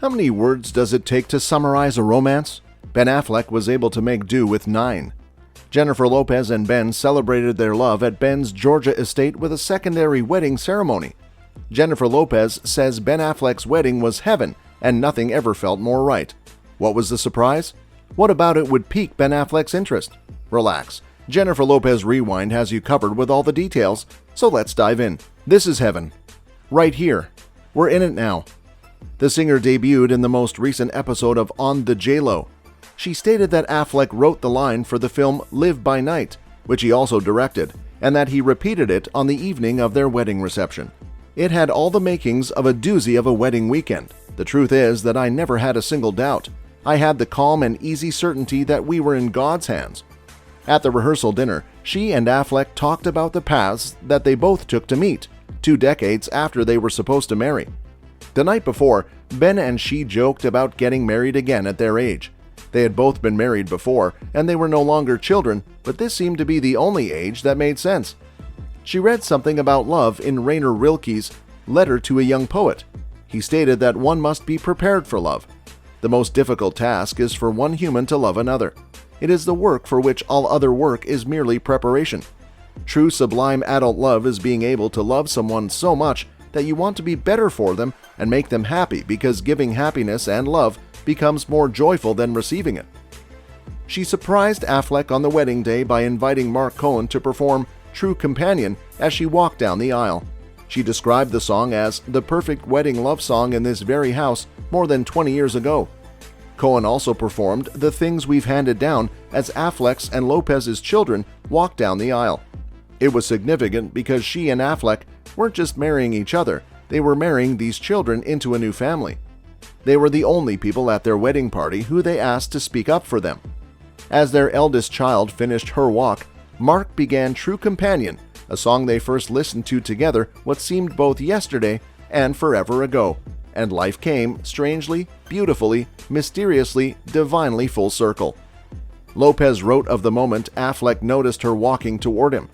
How many words does it take to summarize a romance? Ben Affleck was able to make do with 9. Jennifer Lopez and Ben celebrated their love at Ben's Georgia estate with a secondary wedding ceremony. Jennifer Lopez says Ben Affleck's wedding was heaven and nothing ever felt more right. What was the surprise? What about it would pique Ben Affleck's interest? Relax. Jennifer Lopez Rewind has you covered with all the details, so let's dive in. This is heaven. Right here. We're in it now. The singer debuted in the most recent episode of On the J-Lo. She stated that Affleck wrote the line for the film Live by Night, which he also directed, and that he repeated it on the evening of their wedding reception. It had all the makings of a doozy of a wedding weekend. The truth is that I never had a single doubt. I had the calm and easy certainty that we were in God's hands. At the rehearsal dinner, she and Affleck talked about the paths that they both took to meet, 2 decades after they were supposed to marry. The night before, Ben and she joked about getting married again at their age. They had both been married before, and they were no longer children, but this seemed to be the only age that made sense. She read something about love in Rainer Rilke's Letter to a Young Poet. He stated that one must be prepared for love. The most difficult task is for one human to love another. It is the work for which all other work is merely preparation. True sublime adult love is being able to love someone so much that you want to be better for them and make them happy, because giving happiness and love becomes more joyful than receiving it. She surprised Affleck on the wedding day by inviting Mark Cohen to perform True Companion as she walked down the aisle. She described the song as the perfect wedding love song in this very house more than 20 years ago. Cohen also performed The Things We've Handed Down as Affleck's and Lopez's children walked down the aisle. It was significant because she and Affleck weren't just marrying each other, they were marrying these children into a new family. They were the only people at their wedding party who they asked to speak up for them. As their eldest child finished her walk, Mark began True Companion, a song they first listened to together what seemed both yesterday and forever ago, and life came strangely, beautifully, mysteriously, divinely full circle. Lopez wrote of the moment Affleck noticed her walking toward him.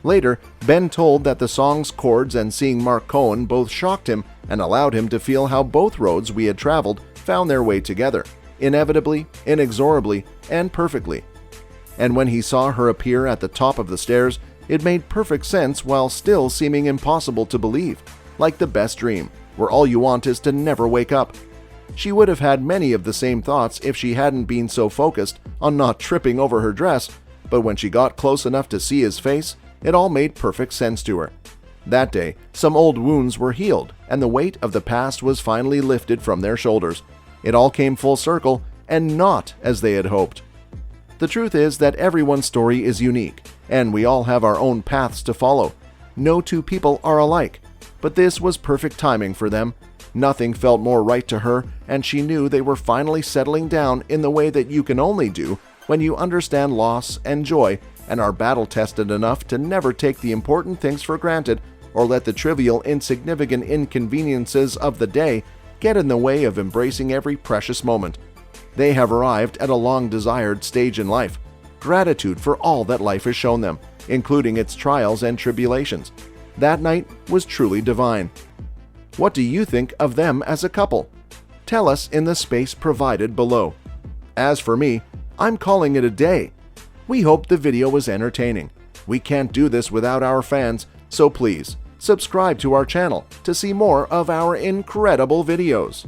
Later, Ben told that the song's chords and seeing Mark Cohen both shocked him and allowed him to feel how both roads we had traveled found their way together, inevitably, inexorably, and perfectly. And when he saw her appear at the top of the stairs, it made perfect sense while still seeming impossible to believe, like the best dream, where all you want is to never wake up. She would have had many of the same thoughts if she hadn't been so focused on not tripping over her dress, but when she got close enough to see his face, it all made perfect sense to her. That day, some old wounds were healed, and the weight of the past was finally lifted from their shoulders. It all came full circle, and not as they had hoped. The truth is that everyone's story is unique, and we all have our own paths to follow. No two people are alike, but this was perfect timing for them. Nothing felt more right to her, and she knew they were finally settling down in the way that you can only do when you understand loss and joy and are battle-tested enough to never take the important things for granted or let the trivial, insignificant inconveniences of the day get in the way of embracing every precious moment. They have arrived at a long-desired stage in life, gratitude for all that life has shown them, including its trials and tribulations. That night was truly divine. What do you think of them as a couple? Tell us in the space provided below. As for me, I'm calling it a day. We hope the video was entertaining. We can't do this without our fans, so please subscribe to our channel to see more of our incredible videos.